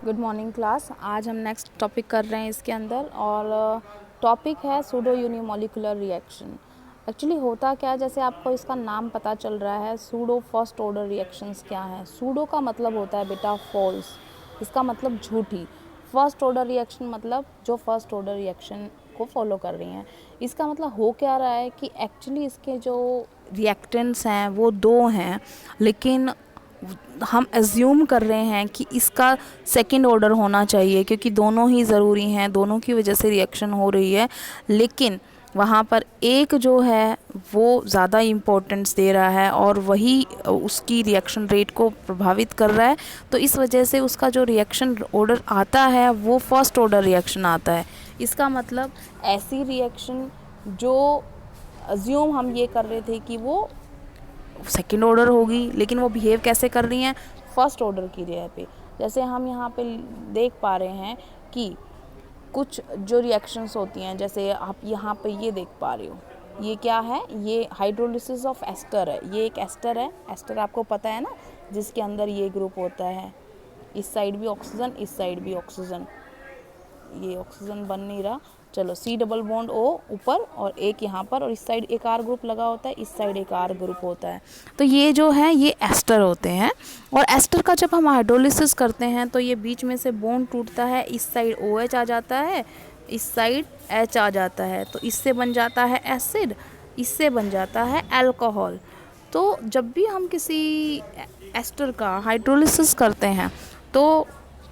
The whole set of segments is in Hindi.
Good morning class. आज हम नेक्स्ट टॉपिक कर रहे हैं इसके अंदर, और टॉपिक है सूडो यूनिमोलिकुलर रिएक्शन। एक्चुअली होता क्या है, जैसे आपको इसका नाम पता चल रहा है, सूडो फर्स्ट ऑर्डर रिएक्शंस क्या हैं। सूडो का मतलब होता है बेटा फॉल्स, इसका मतलब झूठी। फर्स्ट ऑर्डर रिएक्शन मतलब जो फर्स्ट ऑर्डर रिएक्शन को फॉलो कर रही हैं। इसका मतलब हो क्या रहा है कि एक्चुअली इसके जो रिएक्टेंट्स हैं वो दो हैं, लेकिन हम एज्यूम कर रहे हैं कि इसका सेकंड ऑर्डर होना चाहिए क्योंकि दोनों ही ज़रूरी हैं, दोनों की वजह से रिएक्शन हो रही है। लेकिन वहाँ पर एक जो है वो ज़्यादा इम्पोर्टेंस दे रहा है और वही उसकी रिएक्शन रेट को प्रभावित कर रहा है। तो इस वजह से उसका जो रिएक्शन ऑर्डर आता है वो फर्स्ट ऑर्डर रिएक्शन आता है। इसका मतलब ऐसी रिएक्शन जो अज्यूम हम ये कर रहे थे कि वो सेकेंड ऑर्डर होगी, लेकिन वो बिहेव कैसे कर रही हैं फर्स्ट ऑर्डर की जगह पे। जैसे हम यहाँ पे देख पा रहे हैं कि कुछ जो रिएक्शंस होती हैं, जैसे आप यहाँ पे ये देख पा रहे हो, ये क्या है, ये हाइड्रोलिसिस ऑफ एस्टर है। ये एक एस्टर है, एस्टर आपको पता है ना, जिसके अंदर ये ग्रुप होता है, इस साइड भी ऑक्सीजन, इस साइड भी ऑक्सीजन। ये ऑक्सीजन बन नहीं रहा, चलो सी डबल बॉन्ड ओ ऊपर और एक यहाँ पर, और इस साइड एक आर ग्रुप लगा होता है, इस साइड एक आर ग्रुप होता है। तो ये जो है ये एस्टर होते हैं, और एस्टर का जब हम हाइड्रोलिसिस करते हैं तो ये बीच में से बॉन्ड टूटता है, इस साइड ओ एच आ जाता है, इस साइड एच आ जाता है, तो इससे बन जाता है एसिड, इससे बन जाता है अल्कोहल। तो जब भी हम किसी एस्टर का हाइड्रोलिसिस करते हैं तो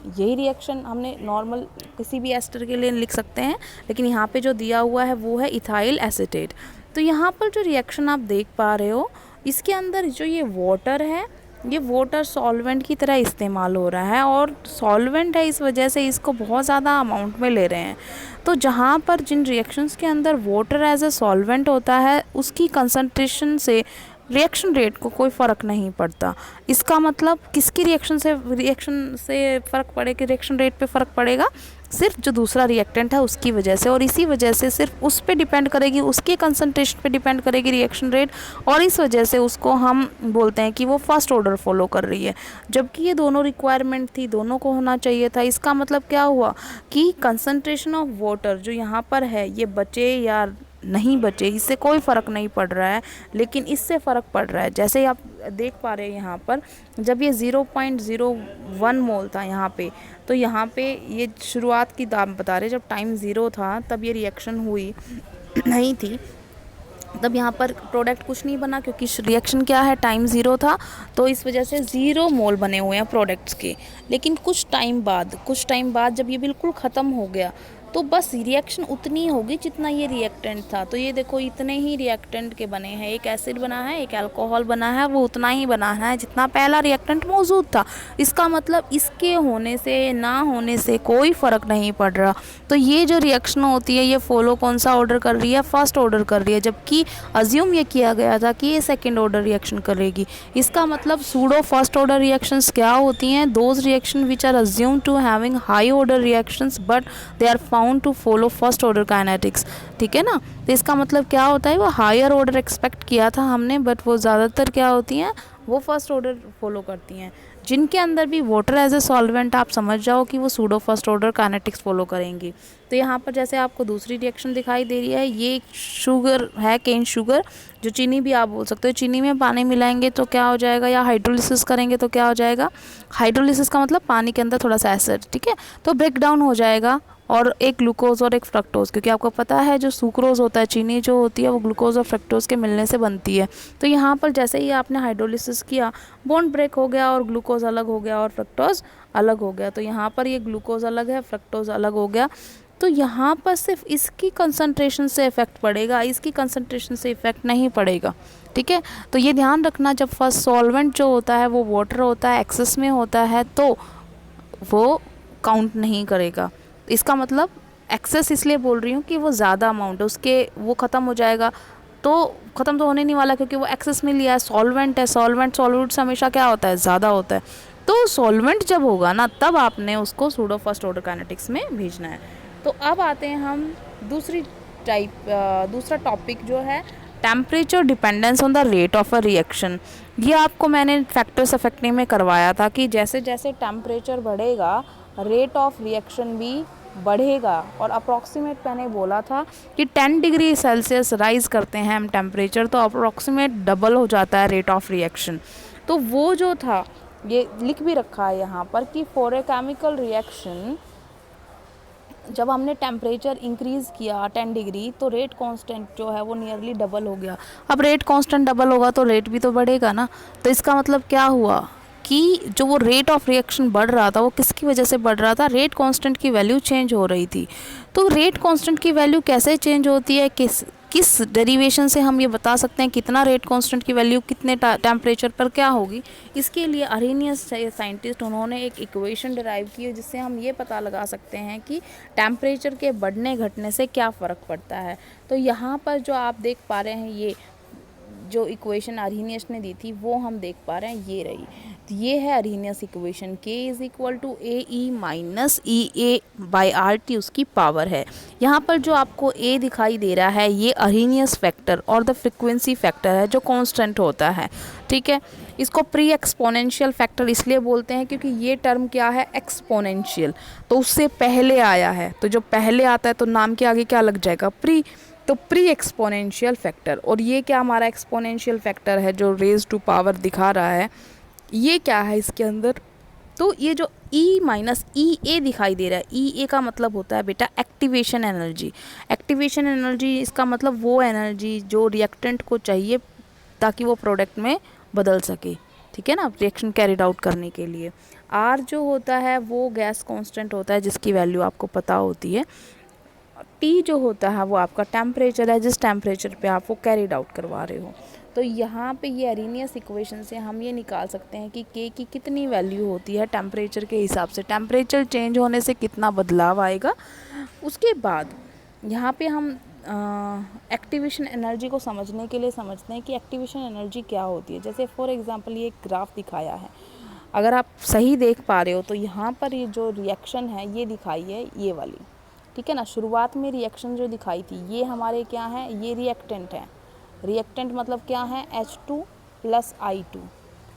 यही रिएक्शन हमने नॉर्मल किसी भी एस्टर के लिए लिख सकते हैं, लेकिन यहाँ पे जो दिया हुआ है वो है इथाइल एसीटेट। तो यहाँ पर जो रिएक्शन आप देख पा रहे हो, इसके अंदर जो ये वाटर है, ये वाटर सॉल्वेंट की तरह इस्तेमाल हो रहा है, और सॉल्वेंट है इस वजह से इसको बहुत ज़्यादा अमाउंट में ले रहे हैं। तो जहाँ पर जिन रिएक्शंस के अंदर वाटर एज ए सॉल्वेंट होता है, उसकी कंसंट्रेशन से रिएक्शन रेट को कोई फ़र्क नहीं पड़ता। इसका मतलब किसकी रिएक्शन से फ़र्क पड़ेगा, रिएक्शन रेट पे फ़र्क पड़ेगा सिर्फ जो दूसरा रिएक्टेंट है उसकी वजह से, और इसी वजह से सिर्फ उस पे डिपेंड करेगी, उसके कंसंट्रेशन पे डिपेंड करेगी रिएक्शन रेट, और इस वजह से उसको हम बोलते हैं कि वो फर्स्ट ऑर्डर फॉलो कर रही है। जबकि ये दोनों रिक्वायरमेंट थी, दोनों को होना चाहिए था। इसका मतलब क्या हुआ कि कंसंट्रेशन ऑफ वाटर जो यहाँ पर है, ये बचे या नहीं बचे इससे कोई फ़र्क नहीं पड़ रहा है, लेकिन इससे फ़र्क पड़ रहा है। जैसे आप देख पा रहे हैं यहाँ पर, जब ये 0.01 मोल था यहाँ पे, तो यहाँ पे ये शुरुआत की दाम बता रहे, जब टाइम ज़ीरो था तब ये रिएक्शन हुई नहीं थी, तब यहाँ पर प्रोडक्ट कुछ नहीं बना, क्योंकि रिएक्शन क्या है, टाइम ज़ीरो था, तो इस वजह से 0 मोल बने हुए हैं प्रोडक्ट्स के। लेकिन कुछ टाइम बाद जब ये बिल्कुल ख़त्म हो गया, तो बस रिएक्शन उतनी होगी जितना ये रिएक्टेंट था। तो ये देखो इतने ही रिएक्टेंट के बने हैं, एक एसिड बना है, एक अल्कोहल बना है, वो उतना ही बना है जितना पहला रिएक्टेंट मौजूद था। इसका मतलब इसके होने से ना होने से कोई फ़र्क नहीं पड़ रहा। तो ये जो रिएक्शन होती है, ये फॉलो कौन सा ऑर्डर कर रही है, फर्स्ट ऑर्डर कर रही है, जबकि अज्यूम ये किया गया था कि ये सेकेंड ऑर्डर रिएक्शन करेगी। इसका मतलब सूडो फर्स्ट ऑर्डर रिएक्शंस क्या होती हैं, those reaction which are assume to having high order reactions but they are found to follow first order kinetics. ठीक है ना। तो इसका मतलब क्या होता है, वो हायर ऑर्डर एक्सपेक्ट किया था हमने, बट वो ज़्यादातर क्या होती हैं, वो फर्स्ट ऑर्डर फॉलो करती हैं। जिनके अंदर भी वाटर एज ए सॉल्वेंट, आप समझ जाओ कि वो pseudo first order kinetics follow करेंगी। तो यहाँ पर जैसे आपको दूसरी रिएक्शन दिखाई दे रही है, ये शुगर है, केन शुगर, जो चीनी भी आप बोल सकते हो। चीनी में पानी मिलाएंगे तो क्या हो जाएगा, या हाइड्रोलिसिस करेंगे तो क्या हो जाएगा, हाइड्रोलिसिस का मतलब पानी के अंदर थोड़ा सा एसिड, ठीक है, तो ब्रेक डाउन हो जाएगा, और एक ग्लूकोज और एक फ्रक्टोज, क्योंकि आपको पता है जो सुक्रोज होता है, चीनी जो होती है, वो ग्लूकोज और फ्रक्टोज के मिलने से बनती है। तो यहाँ पर जैसे ही आपने हाइड्रोलिसिस किया, बॉन्ड ब्रेक हो गया और ग्लूकोज अलग हो गया और फ्रक्टोज अलग हो गया। तो यहाँ पर ये ग्लूकोज अलग है, फ्रक्टोज अलग हो गया। तो यहाँ पर सिर्फ इसकी कंसंट्रेशन से इफ़ेक्ट पड़ेगा, इसकी कंसंट्रेशन से इफ़ेक्ट नहीं पड़ेगा। ठीक है, तो ये ध्यान रखना, जब फर्स्ट सॉल्वेंट जो होता है वो वाटर होता है, एक्सेस में होता है, तो वो काउंट नहीं करेगा। इसका मतलब एक्सेस इसलिए बोल रही हूँ कि वो ज़्यादा अमाउंट है उसके, वो ख़त्म हो जाएगा, तो ख़त्म तो होने नहीं वाला, क्योंकि वो एक्सेस में लिया है, सॉल्वेंट है, सॉल्वेंट्स हमेशा क्या होता है, ज़्यादा होता है। तो सॉल्वेंट जब होगा ना, तब आपने उसको सूडो फर्स्ट ऑर्डर काइनेटिक्स में भेजना है। तो अब आते हैं हम दूसरा टॉपिक जो है temperature dependence on the rate of a reaction. ये आपको मैंने फैक्टर्स अफेक्टिंग में करवाया था कि जैसे जैसे टेम्परेचर बढ़ेगा रेट ऑफ रिएक्शन भी बढ़ेगा। और अप्रॉक्सीमेट मैंने बोला था कि 10 डिग्री सेल्सियस राइज करते हैं हम टेम्परेचर तो अप्रॉक्सीमेट डबल हो जाता है रेट ऑफ रिएक्शन। तो वो जो था ये लिख भी रखा है यहाँ पर कि फॉर ए केमिकल रिएक्शन जब हमने टेम्परेचर इंक्रीज़ किया 10 डिग्री तो रेट कांस्टेंट जो है वो नियरली डबल हो गया। अब रेट कांस्टेंट डबल होगा तो रेट भी तो बढ़ेगा ना। तो इसका मतलब क्या हुआ कि जो वो रेट ऑफ रिएक्शन बढ़ रहा था वो किसकी वजह से बढ़ रहा था, रेट कांस्टेंट की वैल्यू चेंज हो रही थी। तो रेट कांस्टेंट की वैल्यू कैसे चेंज होती है, किस किस डेरिवेशन से हम ये बता सकते हैं कितना रेट कांस्टेंट की वैल्यू कितने टेम्परेचर पर क्या होगी। इसके लिए अरेनियस साइंटिस्ट उन्होंने एक इक्वेशन डिराइव की है जिससे हम ये पता लगा सकते हैं कि टेम्परेचर के बढ़ने घटने से क्या फ़र्क पड़ता है। तो यहाँ पर जो आप देख पा रहे हैं ये जो इक्वेशन अरेनियस ने दी थी वो हम देख पा रहे हैं, ये रही। तो ये है Arrhenius equation, K is equal to A E minus E A by R T उसकी पावर है। यहाँ पर जो आपको A दिखाई दे रहा है ये अरेनियस फैक्टर और द फ्रिक्वेंसी फैक्टर है जो कांस्टेंट होता है, ठीक है। इसको प्री एक्सपोनेंशियल फैक्टर इसलिए बोलते हैं क्योंकि ये टर्म क्या है, एक्सपोनेंशियल, तो उससे पहले आया है। तो जो पहले आता है तो नाम के आगे क्या लग जाएगा, प्री। तो प्री एक्सपोनेंशियल फैक्टर, और ये क्या हमारा एक्सपोनेंशियल फैक्टर है जो रेज टू पावर दिखा रहा है, ये क्या है इसके अंदर। तो ये जो E माइनस ई ए दिखाई दे रहा है, ई ए का मतलब होता है बेटा एक्टिवेशन एनर्जी। एक्टिवेशन एनर्जी इसका मतलब वो एनर्जी जो रिएक्टेंट को चाहिए ताकि वो प्रोडक्ट में बदल सके, ठीक है ना, रिएक्शन कैरिड आउट करने के लिए। आर जो होता है वो गैस कांस्टेंट होता है जिसकी वैल्यू आपको पता होती है। टी जो होता है वो आपका टेम्परेचर है जिस टेम्परेचर पे आप वो कैरिड आउट करवा रहे हो। तो यहाँ पे ये अरेनियस इक्वेशन से हम ये निकाल सकते हैं कि K की कितनी वैल्यू होती है टेम्परेचर के हिसाब से, टेम्परेचर चेंज होने से कितना बदलाव आएगा। उसके बाद यहाँ पे हम एक्टिवेशन एनर्जी को समझने के लिए समझते हैं कि एक्टिवेशन एनर्जी क्या होती है। जैसे फॉर एग्जांपल ये एक ग्राफ दिखाया है, अगर आप सही देख पा रहे हो तो यहाँ पर ये जो रिएक्शन है ये दिखाई है ये वाली, ठीक है ना। शुरुआत में रिएक्शन जो दिखाई थी ये हमारे क्या है, ये रिएक्टेंट है। रिएक्टेंट मतलब क्या है, H2 प्लस I2।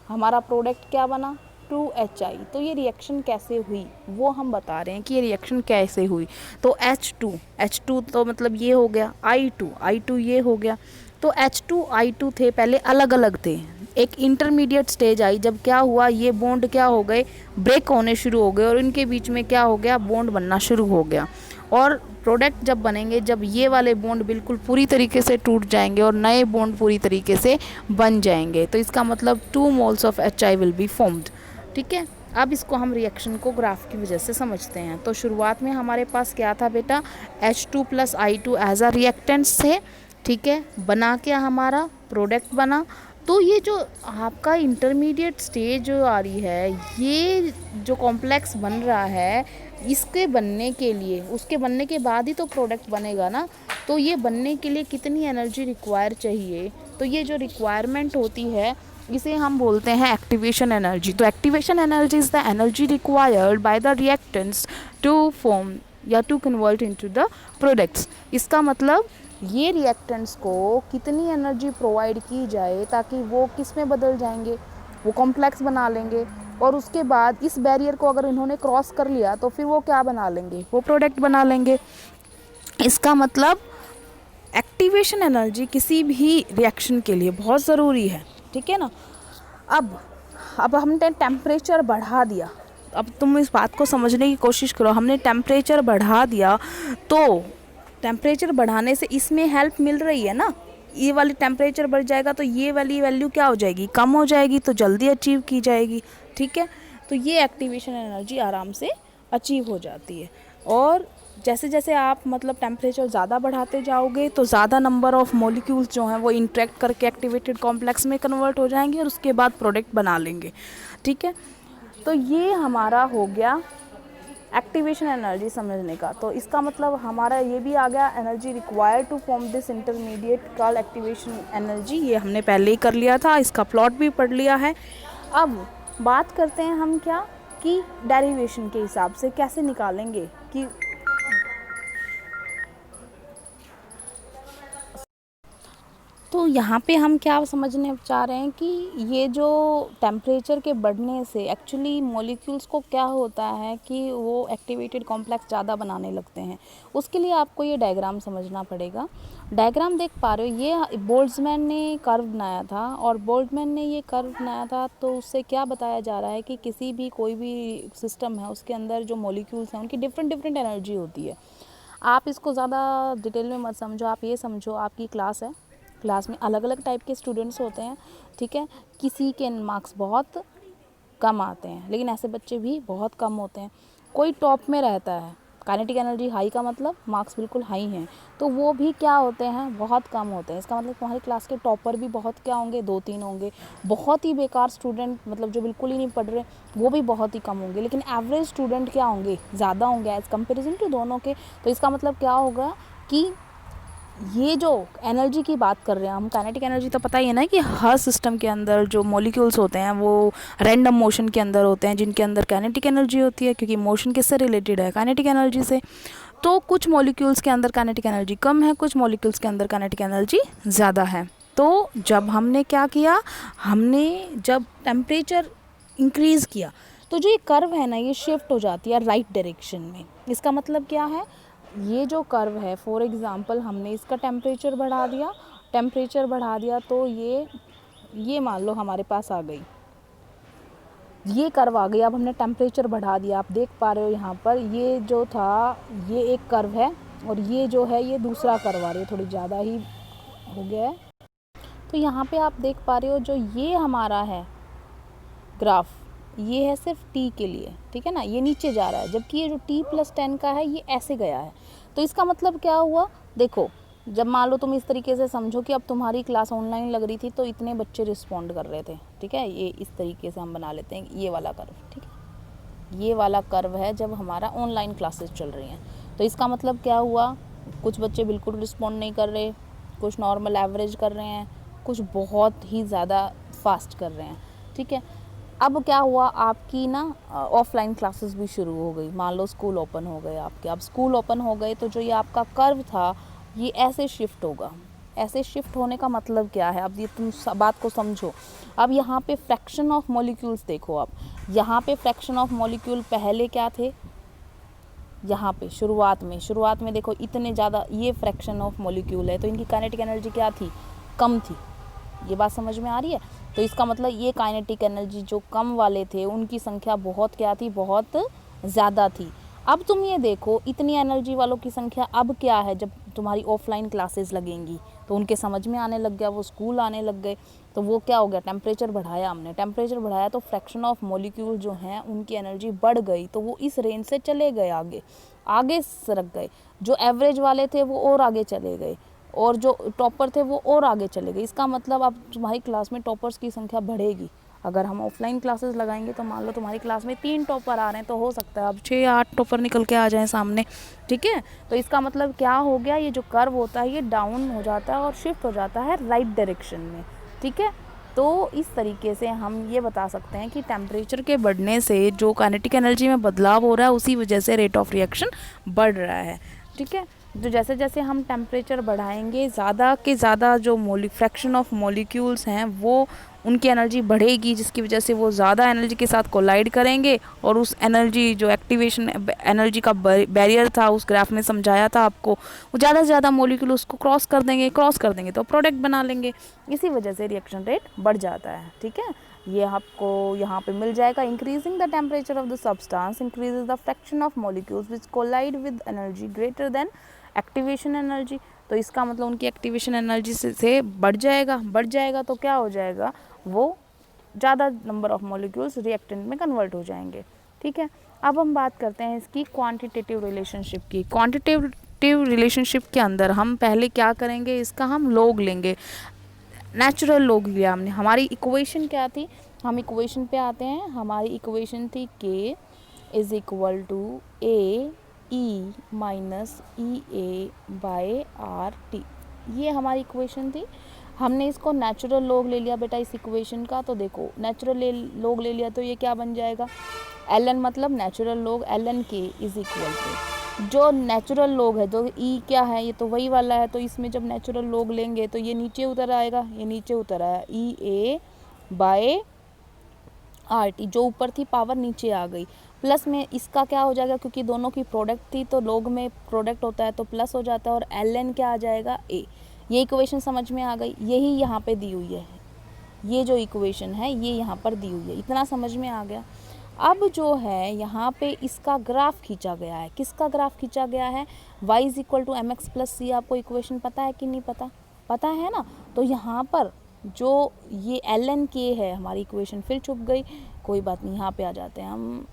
हमारा प्रोडक्ट क्या बना, 2HI। तो ये रिएक्शन कैसे हुई वो हम बता रहे हैं कि ये रिएक्शन कैसे हुई। तो H2 तो मतलब ये हो गया, I2 ये हो गया। तो H2 I2 थे पहले अलग अलग थे, एक इंटरमीडिएट स्टेज आई जब क्या हुआ, ये बॉन्ड क्या हो गए, ब्रेक होने शुरू हो गए और इनके बीच में क्या हो गया, बॉन्ड बनना शुरू हो गया। और प्रोडक्ट जब बनेंगे जब ये वाले बॉन्ड बिल्कुल पूरी तरीके से टूट जाएंगे और नए बॉन्ड पूरी तरीके से बन जाएंगे, तो इसका मतलब 2 moles of HI will be formed, ठीक है। अब इसको हम रिएक्शन को ग्राफ की वजह से समझते हैं। तो शुरुआत में हमारे पास क्या था बेटा, H2 plus I2 as a reactants थे, ठीक है। बना क्या, हमारा प्रोडक्ट बना। तो ये जो आपका इंटरमीडिएट स्टेज जो आ रही है, ये जो कॉम्प्लेक्स बन रहा है, इसके बनने के लिए, उसके बनने के बाद ही तो प्रोडक्ट बनेगा ना। तो ये बनने के लिए कितनी एनर्जी रिक्वायर चाहिए, तो ये जो रिक्वायरमेंट होती है इसे हम बोलते हैं एक्टिवेशन एनर्जी। तो activation energy is the energy required by the reactants to form या to convert into the products. इसका मतलब ये रिएक्टेंट्स को कितनी एनर्जी प्रोवाइड की जाए ताकि वो किस में बदल जाएंगे, वो कॉम्प्लेक्स बना लेंगे, और उसके बाद इस बैरियर को अगर इन्होंने क्रॉस कर लिया तो फिर वो क्या बना लेंगे, वो प्रोडक्ट बना लेंगे। इसका मतलब एक्टिवेशन एनर्जी किसी भी रिएक्शन के लिए बहुत ज़रूरी है, ठीक है ना। अब हमने टेम्परेचर बढ़ा दिया, अब तुम इस बात को समझने की कोशिश करो, हमने टेम्परेचर बढ़ा दिया तो टेम्परेचर बढ़ाने से इसमें हेल्प मिल रही है ना, ये वाली टेम्परेचर बढ़ जाएगा तो ये वाली वैल्यू क्या हो जाएगी, कम हो जाएगी, तो जल्दी अचीव की जाएगी, ठीक है। तो ये एक्टिवेशन एनर्जी आराम से अचीव हो जाती है। और जैसे जैसे आप मतलब टेम्परेचर ज़्यादा बढ़ाते जाओगे तो ज़्यादा नंबर ऑफ़ मॉलिक्यूल्स जो हैं वो इंटरेक्ट करके एक्टिवेटेड कॉम्प्लेक्स में कन्वर्ट हो जाएंगे और उसके बाद प्रोडक्ट बना लेंगे, ठीक है। तो ये हमारा हो गया एक्टिवेशन एनर्जी समझने का। तो इसका मतलब हमारा ये भी आ गया, energy required to form this intermediate called activation energy. ये हमने पहले ही कर लिया था, इसका प्लॉट भी पढ़ लिया है। अब बात करते हैं हम क्या कि डेरिवेशन के हिसाब से कैसे निकालेंगे कि तो यहाँ पे हम क्या समझने चाह रहे हैं कि ये जो टेम्परेचर के बढ़ने से एक्चुअली मॉलिक्यूल्स को क्या होता है कि वो एक्टिवेटेड कॉम्प्लेक्स ज़्यादा बनाने लगते हैं। उसके लिए आपको ये डायग्राम समझना पड़ेगा। डायग्राम देख पा रहे हो, ये बोल्ट्जमैन ने कर्व बनाया था, और बोल्ट्जमैन ने ये कर्व बनाया था तो उससे क्या बताया जा रहा है कि किसी भी कोई भी सिस्टम है उसके अंदर जो मॉलिक्यूल्स हैं उनकी डिफरेंट डिफरेंट एनर्जी होती है। आप इसको ज़्यादा डिटेल में मत समझो, आप ये समझो आपकी क्लास है, क्लास में अलग अलग टाइप के स्टूडेंट्स होते हैं, ठीक है। किसी के मार्क्स बहुत कम आते हैं, लेकिन ऐसे बच्चे भी बहुत कम होते हैं। कोई टॉप में रहता है, काइनेटिक एनर्जी हाई का मतलब मार्क्स बिल्कुल हाई हैं, तो वो भी क्या होते हैं, बहुत कम होते हैं। इसका मतलब तुम्हारी क्लास के टॉपर भी बहुत क्या होंगे, 2-3 होंगे। बहुत ही बेकार स्टूडेंट, मतलब जो बिल्कुल ही नहीं पढ़ रहे, वो भी बहुत ही कम होंगे। लेकिन एवरेज स्टूडेंट क्या होंगे, ज़्यादा होंगे एज़ कम्पेरिजन टू दोनों के। तो इसका मतलब क्या होगा कि ये जो एनर्जी की बात कर रहे हैं हम, काइनेटिक एनर्जी तो पता ही है ना कि हर सिस्टम के अंदर जो मॉलिक्यूल्स होते हैं वो रैंडम मोशन के अंदर होते हैं, जिनके अंदर काइनेटिक एनर्जी होती है, क्योंकि मोशन किससे रिलेटेड है, काइनेटिक एनर्जी से। तो कुछ मॉलिक्यूल्स के अंदर काइनेटिक एनर्जी कम है, कुछ मॉलिक्यूल्स के अंदर काइनेटिक एनर्जी ज़्यादा है। तो जब हमने क्या किया, हमने जब टेम्परेचर इंक्रीज़ किया तो जो ये कर्व है ना, ये शिफ्ट हो जाती है राइट डायरेक्शन में। इसका मतलब क्या है, ये जो कर्व है, फॉर एग्ज़ाम्पल हमने इसका टेम्परेचर बढ़ा दिया तो ये मान लो हमारे पास आ गई, ये कर्व आ गई। अब हमने टेम्परेचर बढ़ा दिया, आप देख पा रहे हो यहाँ पर ये जो था, ये एक कर्व है, और ये जो है ये दूसरा कर्व आ रही है, थोड़ी ज़्यादा ही हो गया है। तो यहाँ पे आप देख पा रहे हो जो ये हमारा है ग्राफ, ये है सिर्फ t के लिए, ठीक है ना, ये नीचे जा रहा है, जबकि ये जो t+10 का है ये ऐसे गया है। तो इसका मतलब क्या हुआ, देखो जब मान लो तुम इस तरीके से समझो कि अब तुम्हारी क्लास ऑनलाइन लग रही थी तो इतने बच्चे रिस्पॉन्ड कर रहे थे, ठीक है। ये इस तरीके से हम बना लेते हैं, ये वाला कर्व, ठीक है, ये वाला कर्व है जब हमारा ऑनलाइन क्लासेस चल रही हैं। तो इसका मतलब क्या हुआ, कुछ बच्चे बिल्कुल रिस्पॉन्ड नहीं कर रहे, कुछ नॉर्मल एवरेज कर रहे हैं, कुछ बहुत ही ज़्यादा फास्ट कर रहे हैं, ठीक है। अब क्या हुआ, आपकी ना ऑफलाइन क्लासेस भी शुरू हो गई, मान लो स्कूल ओपन हो गए आपके। अब स्कूल ओपन हो गए तो जो ये आपका कर्व था ये ऐसे शिफ्ट होगा। ऐसे शिफ्ट होने का मतलब क्या है, अब ये तुम बात को समझो। अब यहाँ पे फ्रैक्शन ऑफ मॉलिक्यूल्स देखो, आप यहाँ पे फ्रैक्शन ऑफ मॉलिक्यूल पहले क्या थे, यहाँ पे शुरुआत में देखो इतने ज़्यादा ये फ्रैक्शन ऑफ मॉलिक्यूल है, तो इनकी काइनेटिक एनर्जी क्या थी, कम थी। ये बात समझ में आ रही है। तो इसका मतलब ये काइनेटिक एनर्जी जो कम वाले थे उनकी संख्या बहुत क्या थी, बहुत ज़्यादा थी। अब तुम ये देखो इतनी एनर्जी वालों की संख्या अब क्या है, जब तुम्हारी ऑफलाइन क्लासेस लगेंगी तो उनके समझ में आने लग गया, वो स्कूल आने लग गए, तो वो क्या हो गया, टेम्परेचर बढ़ाया हमने, टेम्परेचर बढ़ाया तो फ्रैक्शन ऑफ मॉलिक्यूल जो हैं उनकी एनर्जी बढ़ गई, तो वो इस रेंज से चले गए, आगे सरक गए। जो एवरेज वाले थे वो और आगे चले गए, और जो टॉपर थे वो और आगे चले गए। इसका मतलब अब तुम्हारी क्लास में टॉपर्स की संख्या बढ़ेगी। अगर हम ऑफलाइन क्लासेस लगाएंगे तो मान लो तुम्हारी क्लास में 3 टॉपर आ रहे हैं, तो हो सकता है अब 6 या 8 टॉपर निकल के आ जाएं सामने, ठीक है। तो इसका मतलब क्या हो गया, ये जो कर्व होता है ये डाउन हो जाता है और शिफ्ट हो जाता है राइट डायरेक्शन में, ठीक है। तो इस तरीके से हम ये बता सकते हैं कि टेम्परेचर के बढ़ने से जो काइनेटिक एनर्जी में बदलाव हो रहा है उसी वजह से रेट ऑफ रिएक्शन बढ़ रहा है, ठीक है। तो जैसे जैसे हम टेम्परेचर बढ़ाएंगे, ज़्यादा के ज़्यादा जो फ्रैक्शन ऑफ मॉलिक्यूल्स हैं वो उनकी एनर्जी बढ़ेगी, जिसकी वजह से वो ज़्यादा एनर्जी के साथ कोलाइड करेंगे, और उस एनर्जी जो एक्टिवेशन एनर्जी का बैरियर था उस ग्राफ में समझाया था आपको, वो ज़्यादा से ज़्यादा मॉलिक्यूल उसको क्रॉस कर देंगे तो प्रोडक्ट बना लेंगे। इसी वजह से रिएक्शन रेट बढ़ जाता है, ठीक है। ये आपको यहाँ पे मिल जाएगा, increasing the temperature of the substance increases the fraction of molecules which collide with energy greater than activation energy. तो इसका मतलब उनकी एक्टिवेशन एनर्जी से बढ़ जाएगा तो क्या हो जाएगा, वो ज़्यादा नंबर ऑफ मॉलिक्यूल्स रिएक्टेंट में कन्वर्ट हो जाएंगे, ठीक है। अब हम बात करते हैं इसकी क्वांटिटेटिव रिलेशनशिप की। क्वांटिटेटिव रिलेशनशिप के अंदर हम पहले क्या करेंगे, इसका हम लॉग लेंगे, नेचुरल लॉग लिया हमने। हमारी इक्वेशन क्या थी, हम इक्वेशन पे आते हैं, हमारी इक्वेशन थी k is equal to A E minus E A by R T, ये हमारी इक्वेशन थी। हमने इसको नेचुरल लॉग ले लिया बेटा इस इक्वेशन का, तो देखो नेचुरल लॉग ले लिया तो ये क्या बन जाएगा, ln मतलब natural log ln k is equal to जो नेचुरल लॉग है, जो ई क्या है, ये तो वही वाला है, तो इसमें जब नेचुरल लॉग लेंगे तो ये नीचे उतर आएगा, ये नीचे उतर आया, ई ए बाय आर टी, जो ऊपर थी पावर नीचे आ गई। प्लस में इसका क्या हो जाएगा, क्योंकि दोनों की प्रोडक्ट थी तो लॉग में प्रोडक्ट होता है तो प्लस हो जाता है, और एल एन क्या आ जाएगा, ए। ये इक्वेशन समझ में आ गई, यही यहाँ पे दी हुई है, ये जो इक्वेशन है ये यहाँ पर दी हुई है, इतना समझ में आ गया। अब जो है यहाँ पे इसका ग्राफ खींचा गया है, किसका ग्राफ खींचा गया है, y is equal to M X plus C. आपको इक्वेशन पता है कि नहीं पता, पता है ना। तो यहाँ पर जो ये एल एन के है, हमारी इक्वेशन फिर छुप गई, कोई बात नहीं, यहाँ पे आ जाते हैं हम।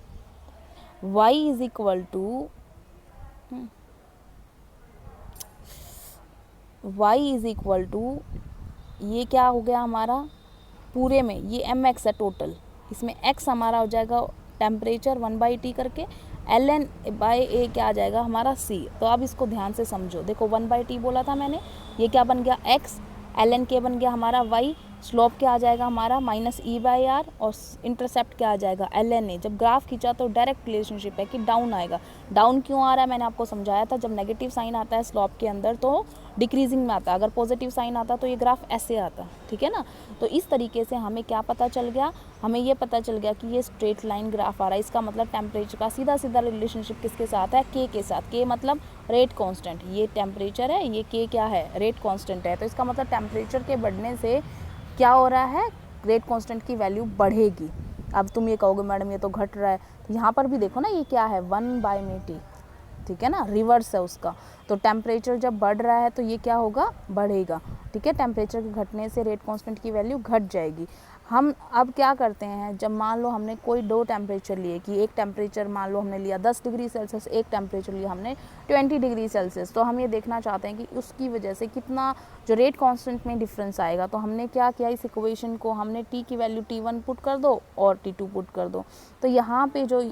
y इज इक्वल टू ये क्या हो गया हमारा, पूरे में ये एम एक्स है टोटल, इसमें x हमारा हो जाएगा टेम्परेचर 1/t करके, एल एन बाय ए क्या आ जाएगा हमारा c। तो अब इसको ध्यान से समझो, देखो 1/t बोला था मैंने, ये क्या बन गया x, एल एन के बन गया हमारा y, स्लोप क्या आ जाएगा हमारा माइनस ई बाई आर, और इंटरसेप्ट क्या आ जाएगा एल एन ए। जब ग्राफ खींचा तो डायरेक्ट रिलेशनशिप है कि डाउन आएगा। डाउन क्यों आ रहा है, मैंने आपको समझाया था, जब नेगेटिव साइन आता है स्लोप के अंदर तो डिक्रीजिंग में आता है, अगर पॉजिटिव साइन आता तो ये ग्राफ ऐसे आता, ठीक है ना। तो इस तरीके से हमें क्या पता चल गया, हमें ये पता चल गया कि ये स्ट्रेट लाइन ग्राफ आ रहा है, इसका मतलब टेम्परेचर का सीधा सीधा रिलेशनशिप किसके साथ है, के साथ। के मतलब रेट कांस्टेंट, ये टेम्परेचर है, ये के क्या है, रेट कांस्टेंट है। तो इसका मतलब टेम्परेचर के बढ़ने से क्या हो रहा है, रेट कांस्टेंट की वैल्यू बढ़ेगी। अब तुम ये कहोगे मैडम ये तो घट रहा है, तो यहाँ पर भी देखो ना, ये क्या है 1/t, ठीक है ना, रिवर्स है उसका। तो टेम्परेचर जब बढ़ रहा है तो ये क्या होगा, बढ़ेगा, ठीक है। टेम्परेचर के घटने से रेट कांस्टेंट की वैल्यू घट जाएगी। हम अब क्या करते हैं, जब मान लो हमने कोई दो टेम्परेचर लिए, कि एक टेम्परेचर मान लो हमने लिया 10 डिग्री सेल्सियस, एक टेम्परेचर लिया हमने 20 डिग्री सेल्सियस, तो हम ये देखना चाहते हैं कि उसकी वजह से कितना जो रेट कांस्टेंट में डिफरेंस आएगा। तो हमने क्या किया, इस इक्वेशन को हमने टी की वैल्यू T1 पुट कर दो और T2 पुट कर दो। तो यहाँ पे जो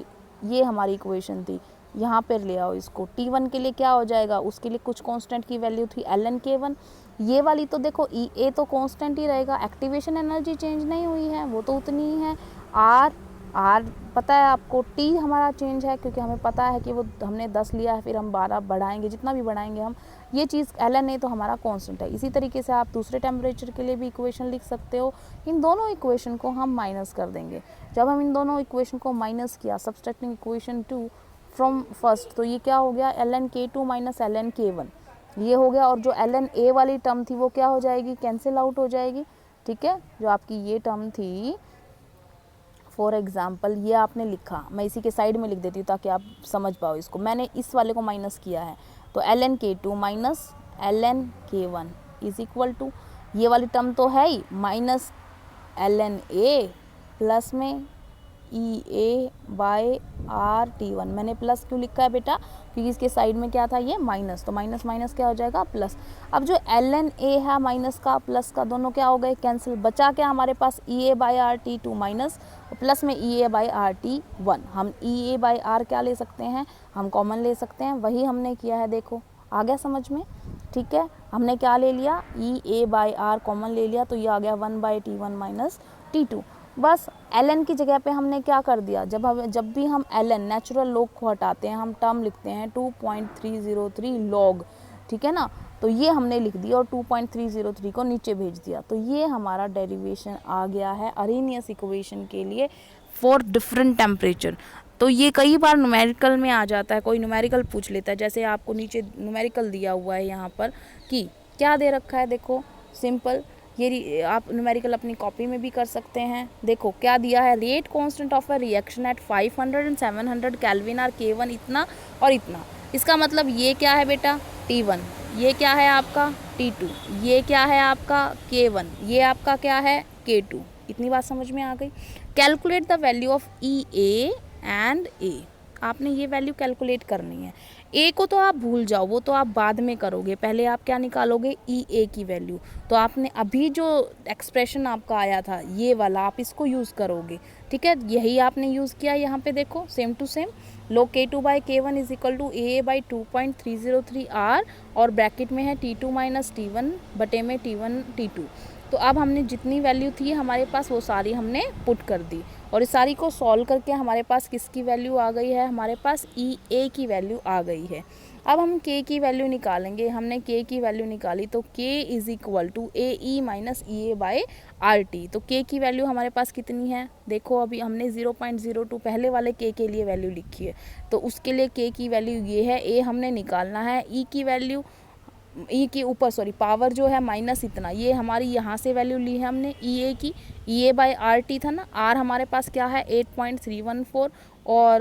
ये हमारी इक्वेशन थी, यहाँ पर ले आओ इसको, T1 के लिए क्या हो जाएगा, उसके लिए कुछ कांस्टेंट की वैल्यू थी ln K1, ये वाली तो देखो ई ए तो कांस्टेंट ही रहेगा, एक्टिवेशन एनर्जी चेंज नहीं हुई है, वो तो उतनी ही है। आर पता है आपको, टी हमारा चेंज है क्योंकि हमें पता है कि वो हमने 10 लिया है, फिर हम 12 बढ़ाएंगे, जितना भी बढ़ाएंगे हम, ये चीज़ एल ए तो हमारा कांस्टेंट है। इसी तरीके से आप दूसरे टेम्परेचर के लिए भी इक्वेशन लिख सकते हो। इन दोनों इक्वेशन को हम माइनस कर देंगे। जब हम इन दोनों इक्वेशन को माइनस किया, सब्सट्रैक्टिंग इक्वेशन 2 फ्रॉम फर्स्ट, तो ये क्या हो गया, ln K2 minus ln K1, ये हो गया। और जो ln A वाली टर्म थी वो क्या हो जाएगी, कैंसिल आउट हो जाएगी, ठीक है। जो आपकी ये टर्म थी, फॉर एग्जाम्पल ये आपने लिखा, मैं इसी के साइड में लिख देती हूँ ताकि आप समझ पाओ इसको। मैंने इस वाले को माइनस किया है, तो ln K2 minus ln K1 is equal to, ये वाली टर्म तो है ही, माइनस ln A प्लस में E A by are T1। मैंने प्लस क्यों लिखा है बेटा, क्योंकि इसके साइड में क्या था, ये माइनस, तो माइनस माइनस क्या हो जाएगा, प्लस। अब जो ln A है माइनस का प्लस का, दोनों क्या हो गए, कैंसिल। बचा क्या हमारे पास, E A by R T2 minus plus में E A by are T1। हम ई ए बाई आर क्या ले सकते हैं, हम कॉमन ले सकते हैं, वही हमने किया है। देखो आ गया समझ में, ठीक है। हमने क्या ले लिया, ई ए बाई आर कॉमन ले लिया, तो ये आ गया 1/T1 माइनस T2। बस ln की जगह पे हमने क्या कर दिया, जब भी हम ln नेचुरल लॉग को हटाते हैं, हम टर्म लिखते हैं 2.303 लॉग, ठीक है ना। तो ये हमने लिख दिया और 2.303 को नीचे भेज दिया। तो ये हमारा डेरिवेशन आ गया है अरेनियस इक्वेशन के लिए फॉर डिफरेंट टेम्परेचर। तो ये कई बार न्यूमेरिकल में आ जाता है, कोई न्यूमेरिकल पूछ लेता है, जैसे आपको नीचे न्यूमेरिकल दिया हुआ है यहाँ पर, कि क्या दे रखा है, देखो सिंपल, ये आप न्यूमेरिकल अपनी कॉपी में भी कर सकते हैं। देखो क्या दिया है, rate constant of a reaction at 500 and 700 kelvin are K1 इतना और इतना। इसका मतलब ये क्या है बेटा, T1, ये क्या है आपका T2, ये क्या है आपका K1, ये आपका क्या है K2। इतनी बात समझ में आ गई। Calculate the value of E A and A, आपने ये वैल्यू कैलकुलेट करनी है। ए को तो आप भूल जाओ, वो तो आप बाद में करोगे, पहले आप क्या निकालोगे, ई ए की वैल्यू। तो आपने अभी जो एक्सप्रेशन आपका आया था ये वाला, आप इसको यूज़ करोगे, ठीक है। यही आपने यूज़ किया यहाँ पे, देखो सेम टू सेम। लो K2 by K1 is equal to A by 2.303 R, और ब्रैकेट में है T2 माइनस T1 बटे में T1 T2। तो अब हमने जितनी वैल्यू थी हमारे पास वो सारी हमने पुट कर दी। और इस सारी को सॉल्व करके हमारे पास किसकी वैल्यू आ गई है, हमारे पास ई ए की वैल्यू आ गई है। अब हम के की वैल्यू निकालेंगे। हमने के की वैल्यू निकाली तो K is equal to A E minus E A by R T. तो के की वैल्यू हमारे पास कितनी है, देखो अभी हमने 0.02 पहले वाले के लिए वैल्यू लिखी है, तो उसके लिए के की वैल्यू ये है, ए हमने निकालना है, ई की वैल्यू ई के ऊपर पावर जो है माइनस इतना, ये हमारी यहाँ से वैल्यू ली है हमने ई ए की, ई ए बाई आर टी था ना, आर हमारे पास क्या है 8.314 और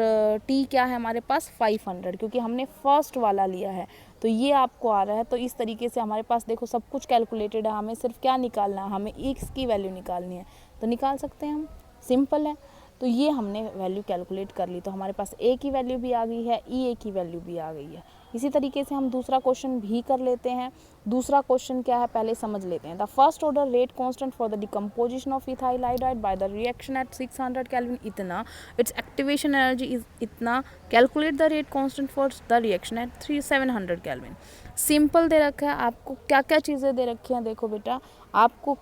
टी क्या है हमारे पास 500, क्योंकि हमने फर्स्ट वाला लिया है तो ये आपको आ रहा है। तो इस तरीके से हमारे पास देखो सब कुछ कैलकुलेटेड है, हमें सिर्फ क्या निकालना है, हमें एक्स की वैल्यू निकालनी है, तो निकाल सकते हैं हम, सिंपल है। तो ये हमने वैल्यू कैलकुलेट कर ली, तो हमारे पास ए की वैल्यू भी आ गई है, ई ए की वैल्यू भी आ गई है। इसी तरीके से हम दूसरा क्वेश्चन भी कर लेते हैं। दूसरा क्वेश्चन क्या है पहले समझ लेते हैं। The first order rate constant for the decomposition of ethyl iodide by the reaction at 600 kelvin इतना, इट्स एक्टिवेशन एनर्जी इज इतना, calculate the rate constant for the reaction at 700 kelvin. Simple दे रखा है आपको, क्या क्या चीज़ें दे रखी हैं, देखो बेटा आपको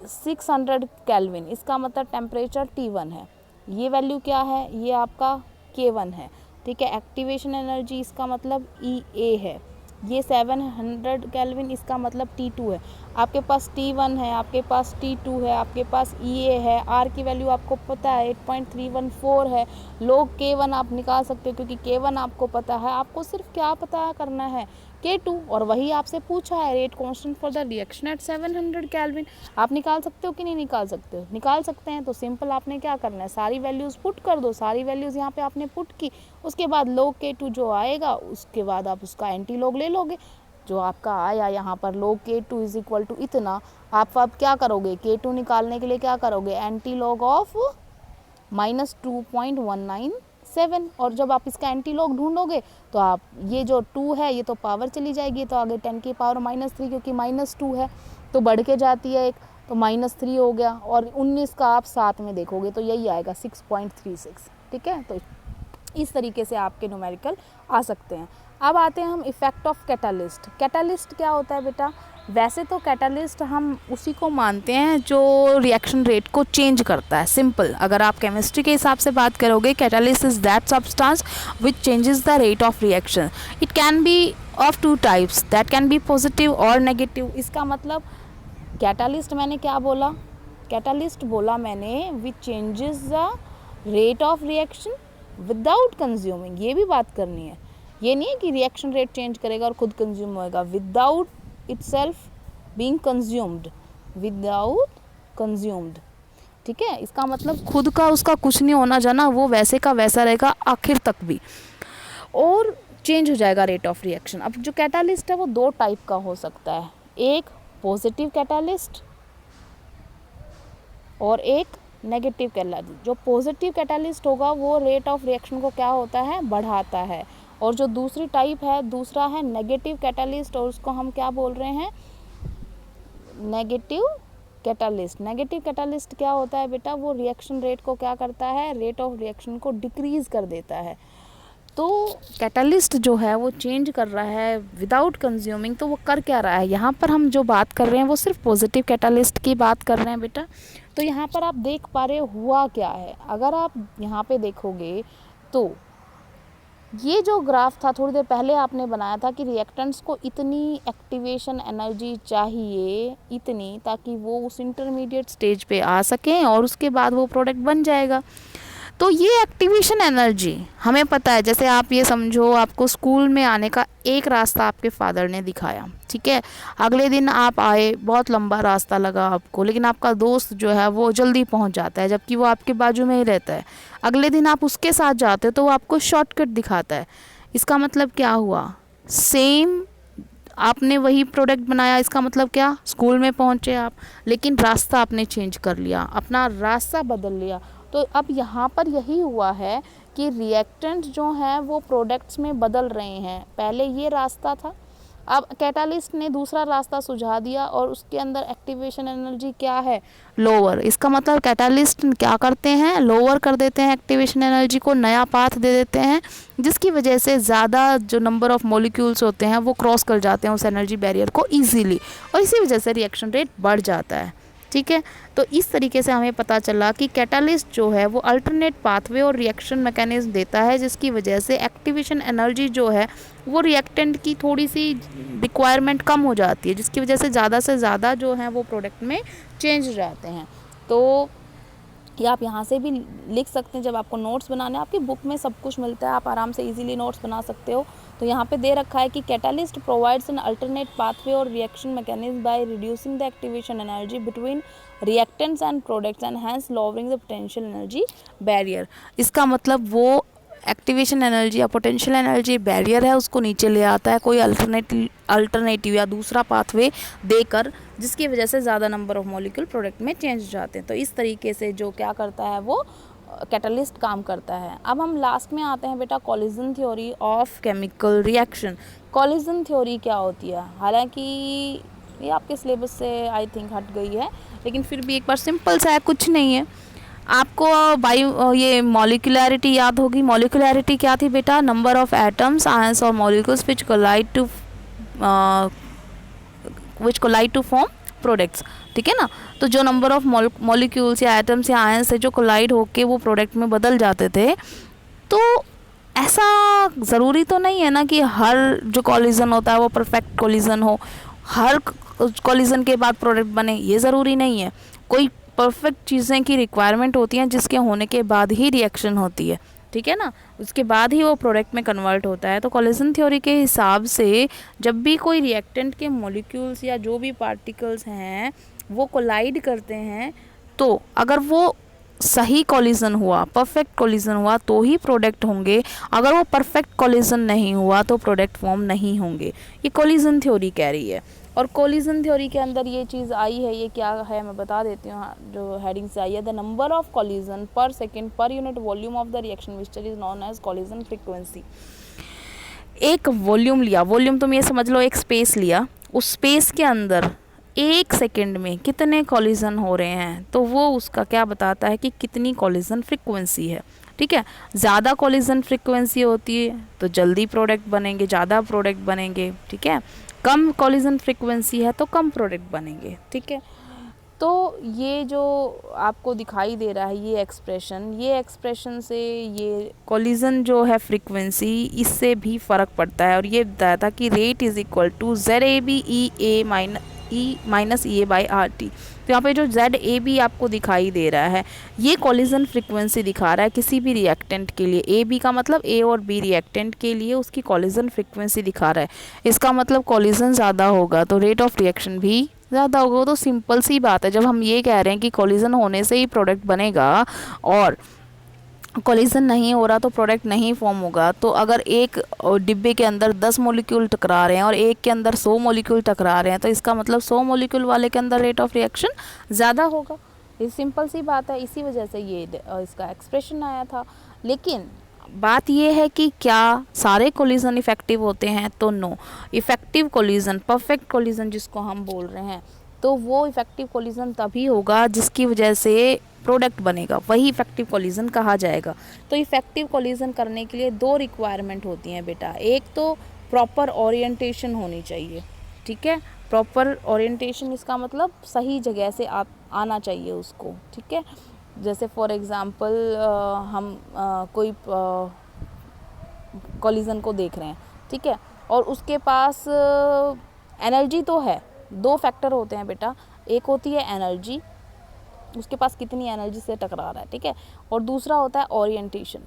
600 केल्विन, इसका मतलब टेम्परेचर T1 है, ये वैल्यू क्या है, ये आपका K1 है, ठीक है। एक्टिवेशन एनर्जी इसका मतलब EA है, ये 700 केल्विन, इसका मतलब T2 है। आपके पास T1 है, आपके पास T2 है, आपके पास EA है, R की वैल्यू आपको पता है 8.314 है, लोग K1 आप निकाल सकते हो क्योंकि K1 आपको पता है, आपको सिर्फ क्या पता करना है K2, और वही आपसे पूछा है rate constant for the reaction at 700 kelvin. आप निकाल सकते हो कि नहीं निकाल सकते हो, निकाल सकते हैं। तो सिंपल आपने क्या करना है, सारी वैल्यूज़ पुट कर दो, सारी वैल्यूज़ यहाँ पे आपने पुट की, उसके बाद log K2 जो आएगा उसके बाद आप उसका एंटी लॉग ले लोगे, जो आपका आया यहाँ पर log K2 is equal to इतना। आप अब क्या करोगे, K2 निकालने के लिए क्या करोगे, एंटी लॉग ऑफ -2.197, और जब आप इसका एंटी लॉग ढूंढोगे तो आप ये जो 2 है ये तो पावर चली जाएगी, तो आगे 10 की पावर -3, क्योंकि -2 है तो बढ़ के जाती है एक, तो -3 हो गया, और 19 का आप साथ में देखोगे तो यही आएगा 6.36, ठीक है। तो इस तरीके से आपके न्यूमेरिकल आ सकते हैं। अब आते हैं हम इफ़ेक्ट ऑफ कैटालिस्ट। कैटालिस्ट क्या होता है बेटा, वैसे तो कैटालिस्ट हम उसी को मानते हैं जो रिएक्शन रेट को चेंज करता है, सिंपल। अगर आप केमिस्ट्री के हिसाब से बात करोगे, catalyst is that substance which changes the rate of reaction. It can be of 2 types, that can be positive और नेगेटिव। इसका मतलब कैटालिस्ट मैंने क्या बोला, कैटालिस्ट बोला मैंने विच changes the rate of reaction without consuming, ये भी बात करनी है। ये नहीं है कि रिएक्शन रेट चेंज करेगा और खुद कंज्यूम होएगा, without itself being consumed, without consumed, ठीक है। इसका मतलब खुद का उसका कुछ नहीं होना जाना, वो वैसे का वैसा रहेगा आखिर तक भी, और चेंज हो जाएगा रेट ऑफ रिएक्शन। अब जो कैटालिस्ट है वो 2 टाइप का हो सकता है, एक पॉजिटिव कैटालिस्ट और एक नेगेटिव कैटालिस्ट। जो पॉजिटिव कैटालिस्ट होगा वो रेट ऑफ रिएक्शन को क्या होता है, बढ़ाता है, और जो दूसरी टाइप है, दूसरा है नेगेटिव कैटालिस्ट, और उसको हम क्या बोल रहे हैं, नेगेटिव कैटालिस्ट। नेगेटिव कैटालिस्ट क्या होता है बेटा, वो रिएक्शन रेट को क्या करता है, रेट ऑफ रिएक्शन को डिक्रीज कर देता है। तो कैटालिस्ट जो है वो चेंज कर रहा है विदाउट कंज्यूमिंग, तो वो कर क्या रहा है, यहाँ पर हम जो बात कर रहे हैं वो सिर्फ पॉजिटिव कैटालिस्ट की बात कर रहे हैं बेटा। तो यहाँ पर आप देख पा रहे हुआ क्या है, अगर आप यहाँ पे देखोगे तो ये जो ग्राफ था थोड़ी देर पहले आपने बनाया था कि रिएक्टेंट्स को इतनी एक्टिवेशन एनर्जी चाहिए, इतनी, ताकि वो उस इंटरमीडिएट स्टेज पे आ सकें और उसके बाद वो प्रोडक्ट बन जाएगा। तो ये एक्टिवेशन एनर्जी हमें पता है, जैसे आप ये समझो आपको स्कूल में आने का एक रास्ता आपके फादर ने दिखाया, ठीक है। अगले दिन आप आए, बहुत लंबा रास्ता लगा आपको, लेकिन आपका दोस्त जो है वो जल्दी पहुंच जाता है, जबकि वो आपके बाजू में ही रहता है। अगले दिन आप उसके साथ जाते हो तो वो आपको शॉर्टकट दिखाता है। इसका मतलब क्या हुआ, सेम आपने वही प्रोडक्ट बनाया, इसका मतलब क्या, स्कूल में पहुंचे आप, लेकिन रास्ता आपने चेंज कर लिया, अपना रास्ता बदल लिया। तो अब यहाँ पर यही हुआ है कि रिएक्टेंट जो हैं वो प्रोडक्ट्स में बदल रहे हैं। पहले ये रास्ता था, अब कैटालिस्ट ने दूसरा रास्ता सुझा दिया, और उसके अंदर एक्टिवेशन एनर्जी क्या है, लोअर। इसका मतलब कैटालिस्ट क्या करते हैं, लोअर कर देते हैं एक्टिवेशन एनर्जी को, नया पाथ दे देते हैं, जिसकी वजह से ज़्यादा जो नंबर ऑफ मॉलिक्यूल्स होते हैं वो क्रॉस कर जाते हैं उस एनर्जी बैरियर को ईजीली, और इसी वजह से रिएक्शन रेट बढ़ जाता है, ठीक है। तो इस तरीके से हमें पता चला कि कैटालिस्ट जो है वो अल्टरनेट पाथवे और रिएक्शन मैकेनिज्म देता है, जिसकी वजह से एक्टिवेशन एनर्जी जो है वो रिएक्टेंट की थोड़ी सी रिक्वायरमेंट कम हो जाती है, जिसकी वजह से ज़्यादा जो है वो प्रोडक्ट में चेंज हो जाते हैं। तो ये आप यहाँ से भी लिख सकते हैं, जब आपको नोट्स बनाने, आपकी बुक में सब कुछ मिलता है, आप आराम से इजीली नोट्स बना सकते हो। तो यहाँ पे दे रखा है कि catalyst provides an alternate pathway और reaction mechanism by reducing the activation energy between reactants and products and hence lowering the potential energy barrier. इसका मतलब वो एक्टिवेशन एनर्जी या पोटेंशियल एनर्जी बैरियर है उसको नीचे ले आता है कोई अल्टरनेटिव या दूसरा पाथवे देकर, जिसकी वजह से ज़्यादा नंबर ऑफ मॉलिक्यूल प्रोडक्ट में चेंज हो जाते हैं। तो इस तरीके से जो क्या करता है वो कैटलिस्ट काम करता है। अब हम लास्ट में आते हैं बेटा collision theory of chemical reaction. Collision theory क्या होती है, हालांकि ये आपके सिलेबस से आई थिंक हट गई है, लेकिन फिर भी एक बार सिंपल सा है, कुछ नहीं है। आपको बायो ये मॉलिक्यूलैरिटी याद होगी। मॉलिक्यूलैरिटी क्या थी बेटा, नंबर ऑफ एटम्स आयंस और molecules which collide to form products, ठीक है ना। तो जो नंबर ऑफ मॉलिक्यूल्स या एटम्स या आयंस से जो कोलाइड होके वो प्रोडक्ट में बदल जाते थे, तो ऐसा ज़रूरी तो नहीं है ना कि हर जो कॉलिजन होता है वो परफेक्ट कॉलिजन हो, हर कॉलिजन के बाद प्रोडक्ट बने, ये ज़रूरी नहीं है। कोई परफेक्ट चीज़ें की रिक्वायरमेंट होती हैं जिसके होने के बाद ही रिएक्शन होती है, ठीक है ना, उसके बाद ही वो प्रोडक्ट में कन्वर्ट होता है। तो कॉलिजन थ्योरी के हिसाब से जब भी कोई रिएक्टेंट के मॉलिक्यूल्स या जो भी पार्टिकल्स हैं वो कोलाइड करते हैं, तो अगर वो सही कॉलिजन हुआ, परफेक्ट कॉलिजन हुआ तो ही प्रोडक्ट होंगे, अगर वो परफेक्ट कॉलिजन नहीं हुआ तो प्रोडक्ट फॉर्म नहीं होंगे। ये कॉलिजन थ्योरी कह रही है। और कॉलिजन थ्योरी के अंदर ये चीज़ आई है, ये क्या है मैं बता देती हूँ, जो हेडिंग से आई है, the number of collision per second per unit volume of the reaction mixture is known as collision frequency. एक वॉल्यूम लिया, वॉल्यूम तुम ये समझ लो एक स्पेस लिया, उस स्पेस के अंदर एक सेकेंड में कितने कॉलिजन हो रहे हैं, तो वो उसका क्या बताता है कि कितनी कॉलिजन फ्रीक्वेंसी है, ठीक है। ज़्यादा कॉलिजन फ्रीक्वेंसी होती है तो जल्दी प्रोडक्ट बनेंगे, ज़्यादा प्रोडक्ट बनेंगे, ठीक है। कम कॉलिजन फ्रीक्वेंसी है तो कम प्रोडक्ट बनेंगे, ठीक है। तो ये जो आपको दिखाई दे रहा है ये एक्सप्रेशन से ये कॉलिजन जो है फ्रीक्वेंसी, इससे भी फ़र्क पड़ता है। और ये बताया था कि rate is equal to ZAB/E तो यहाँ पे जो ZAB आपको दिखाई दे रहा है ये कॉलिजन फ्रीक्वेंसी दिखा रहा है किसी भी रिएक्टेंट के लिए। AB का मतलब A और B रिएक्टेंट के लिए उसकी कॉलिजन फ्रीक्वेंसी दिखा रहा है। इसका मतलब कॉलिजन ज़्यादा होगा तो रेट ऑफ रिएक्शन भी ज़्यादा होगा। तो सिंपल सी बात है, जब हम ये कह रहे हैं कि कॉलिजन होने से ही प्रोडक्ट बनेगा और कॉलिजन नहीं हो रहा तो प्रोडक्ट नहीं फॉर्म होगा, तो अगर एक डिब्बे के अंदर 10 मॉलिक्यूल टकरा रहे हैं और एक के अंदर 100 मॉलिक्यूल टकरा रहे हैं, तो इसका मतलब 100 मॉलिक्यूल वाले के अंदर रेट ऑफ रिएक्शन ज़्यादा होगा। ये सिंपल सी बात है, इसी वजह से ये इसका एक्सप्रेशन आया था। लेकिन बात ये है कि क्या सारे कोलिजन इफ़ेक्टिव होते हैं, तो no. Effective collision, perfect collision जिसको हम बोल रहे हैं, तो वो इफ़ेक्टिव कोलिजन तभी होगा जिसकी वजह से प्रोडक्ट बनेगा, वही इफ़ेक्टिव कोलिजन कहा जाएगा। तो इफ़ेक्टिव कोलिजन करने के लिए 2 रिक्वायरमेंट होती हैं बेटा। एक तो प्रॉपर ओरिएंटेशन होनी चाहिए, ठीक है। प्रॉपर ओरिएंटेशन इसका मतलब सही जगह से आना चाहिए उसको, ठीक है। जैसे फॉर एग्ज़ाम्पल हम कोई कोलिजन को देख रहे हैं, ठीक है, और उसके पास एनर्जी तो है। 2 फैक्टर होते हैं बेटा, एक होती है एनर्जी, उसके पास कितनी एनर्जी से टकरा रहा है, ठीक है, और दूसरा होता है ओरिएंटेशन।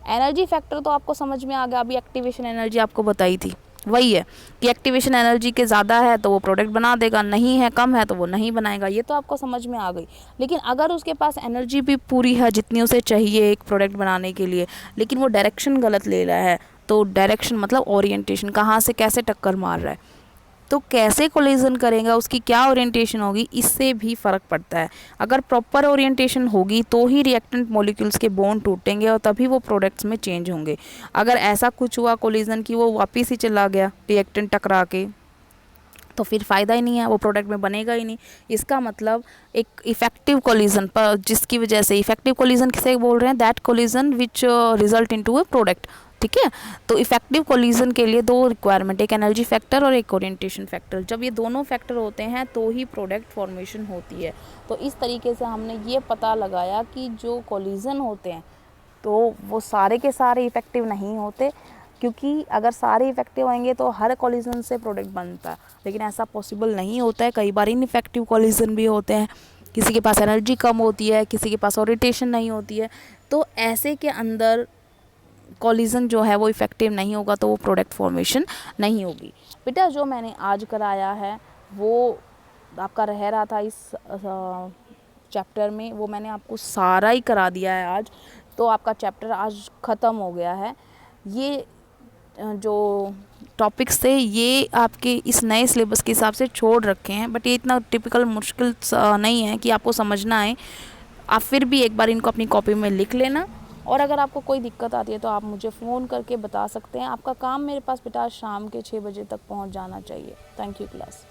एनर्जी फैक्टर तो आपको समझ में आ गया, अभी एक्टिवेशन एनर्जी आपको बताई थी, वही है कि एक्टिवेशन एनर्जी के ज़्यादा है तो वो प्रोडक्ट बना देगा, नहीं है कम है तो वो नहीं बनाएगा, ये तो आपको समझ में आ गई। लेकिन अगर उसके पास एनर्जी भी पूरी है जितनी उसे चाहिए एक प्रोडक्ट बनाने के लिए, लेकिन वो डायरेक्शन गलत ले रहा है, तो डायरेक्शन मतलब ओरिएंटेशन, कहाँ से कैसे टक्कर मार रहा है, तो कैसे कोलिजन करेगा, उसकी क्या ओरिएंटेशन होगी, इससे भी फ़र्क पड़ता है। अगर प्रॉपर ओरिएंटेशन होगी तो ही रिएक्टेंट मॉलिक्यूल्स के बॉन्ड टूटेंगे और तभी वो प्रोडक्ट्स में चेंज होंगे। अगर ऐसा कुछ हुआ कोलिजन की वो वापस ही चला गया रिएक्टेंट टकरा के, तो फिर फ़ायदा ही नहीं है, वो प्रोडक्ट में बनेगा ही नहीं। इसका मतलब एक इफ़ेक्टिव कोलिजन पर, जिसकी वजह से इफ़ेक्टिव कोलिजन किसे बोल रहे हैं, that collision which result into a product, ठीक है। तो इफेक्टिव कोलिजन के लिए दो रिक्वायरमेंट, एक एनर्जी फैक्टर और एक ओरिएंटेशन फैक्टर। जब ये दोनों फैक्टर होते हैं तो ही प्रोडक्ट फॉर्मेशन होती है। तो इस तरीके से हमने ये पता लगाया कि जो कोलिजन होते हैं तो वो सारे के सारे इफ़ेक्टिव नहीं होते, क्योंकि अगर सारे इफ़ेक्टिव होंगे तो हर कोलिजन से प्रोडक्ट बनता है, लेकिन ऐसा पॉसिबल नहीं होता है। कई बार इनइफेक्टिव कोलिजन भी होते हैं, किसी के पास एनर्जी कम होती है, किसी के पास ओरिएंटेशन नहीं होती है, तो ऐसे के अंदर कोलिजन जो है वो इफ़ेक्टिव नहीं होगा, तो वो प्रोडक्ट फॉर्मेशन नहीं होगी। बेटा जो मैंने आज कराया है वो आपका रह रहा था इस चैप्टर में, वो मैंने आपको सारा ही करा दिया है आज। तो आपका चैप्टर आज ख़त्म हो गया है। ये जो टॉपिक्स थे ये आपके इस नए सिलेबस के हिसाब से छोड़ रखे हैं, बट ये इतना टिपिकल मुश्किल नहीं है कि आपको समझना है। आप फिर भी एक बार इनको अपनी कॉपी में लिख लेना, और अगर आपको कोई दिक्कत आती है तो आप मुझे फ़ोन करके बता सकते हैं। आपका काम मेरे पास बेटा शाम के 6 बजे तक पहुंच जाना चाहिए। Thank you class.